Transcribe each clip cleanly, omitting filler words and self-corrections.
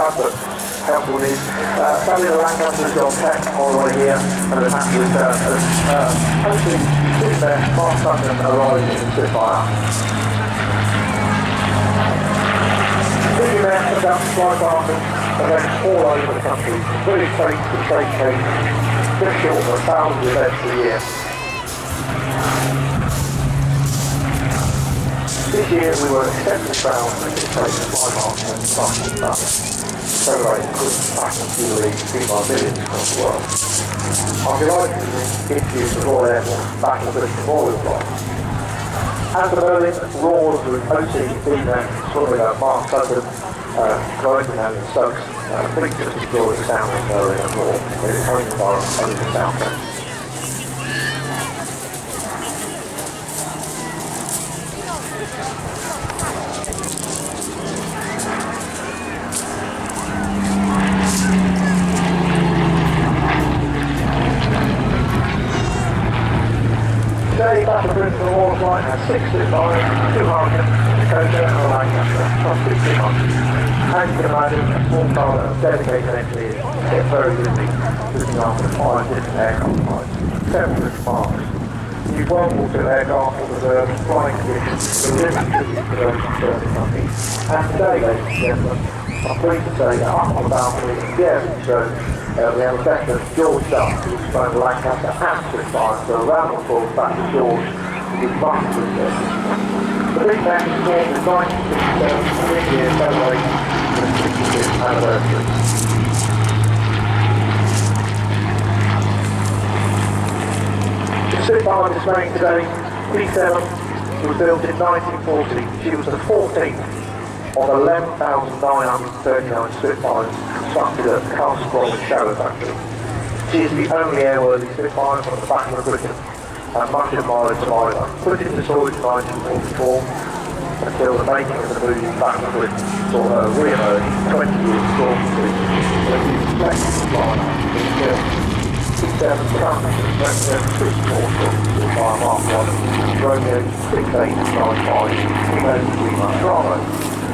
bad, but helpful news. Sadly, the Lancaster has got tech all the way here, and has had to return. Hopefully, sitting there, fast up and arriving in the Spitfire. BBMF has done flight partners events all over the country, really straight to trade case, just short of 1,000 events a year. This year we were exceptionally proud to participate in the fly market and fashion stuff, celebrating the Christmas fashion jubilee seen by millions across the world. I'm delighted to introduce the Royal Airbourne Battle of Britain Royal Flight. As the Berlin roars with OC, BBMF, Swilliger, Mark Sutton, Copenhagen and Stokes, please just enjoy the sound of Berlin and roar in its home environment over the South End. Today, Battle of Britain Royal Flight has 6 Spitfires, 2 Hurricanes, Dakota and a Lancaster, plus 2 months. As you can imagine, a small crowd of dedicated engineers get very busy looking after 5 different aircraft types, 7 different marks. These well-water aircraft will preserve flying conditions to deliver tribute to those who serve the country. And today, ladies and gentlemen, I'm pleased to say that up on the balcony in the Airbourne show, we have a veteran, George Duff, who's flown the Lancaster and Spitfire, so a round of applause back to George to give much appreciation. The big band is formed in 1967 and this year celebrating the 65th anniversary. The Spitfire displaying today, P7, was built in 1940. She was the 14th of 11,939 Spitfires constructed at Castle Shower Factory. She is the only airworthy Spitfire from the Battle of Britain and much admired survivor. Put into storage in 1944 until the making of the movie Battle of Britain saw her re-emerge 20 years before when she was selected to fly in the film. P7 comes from represents Switchport Spitfire Mark 1, Romeo 6895, female 3 months Bravo.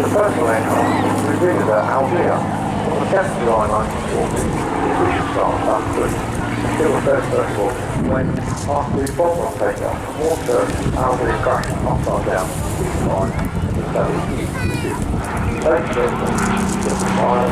The personal aircraft was visited at Algiers on the 10th of July 1940, the official start of Battle of Britain, until the 1st of April, when, after the bomb on takeoff, water Algiers crashed upside down, P5, and the Soviet Union. Ladies and gentlemen, the fire.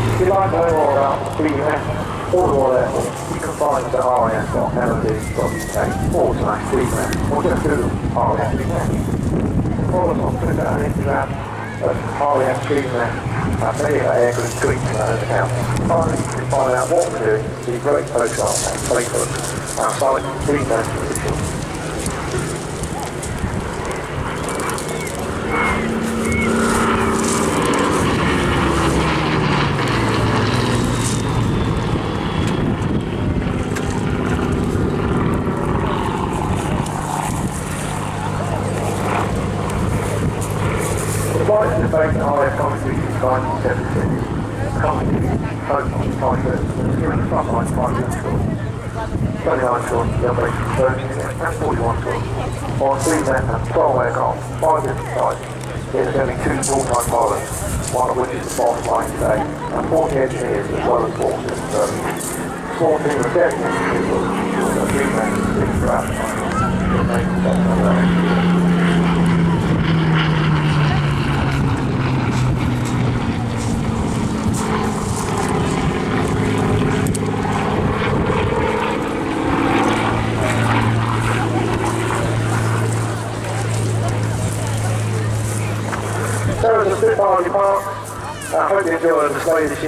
If you'd like to know more about BBMF or the Royal Airbourne, you can find us at rs.lnd.uk/BBMF or just Google RAF BBMF. Follow us on Twitter and Instagram at RAF BBMF and many of our aircrew tweets from our own accounts. Finally, you can find out what we're doing, see great photographs on Facebook, our site, BBMF Official. The flight is based on RAF contribution in 1976. The company focused on fighters and was given frontline fighter tours. 29 tours to the operation 13 and 41 tours. While BBMF has 12 aircraft, 5 different types, there's only 2 full-time pilots, one of which is the boss flying today, and 40 engineers as well as 4 system services. Small team of dedicated people ensure that BBMF is being throughout the night. There is a Spitfire departure. much. I hope you enjoy the display this year.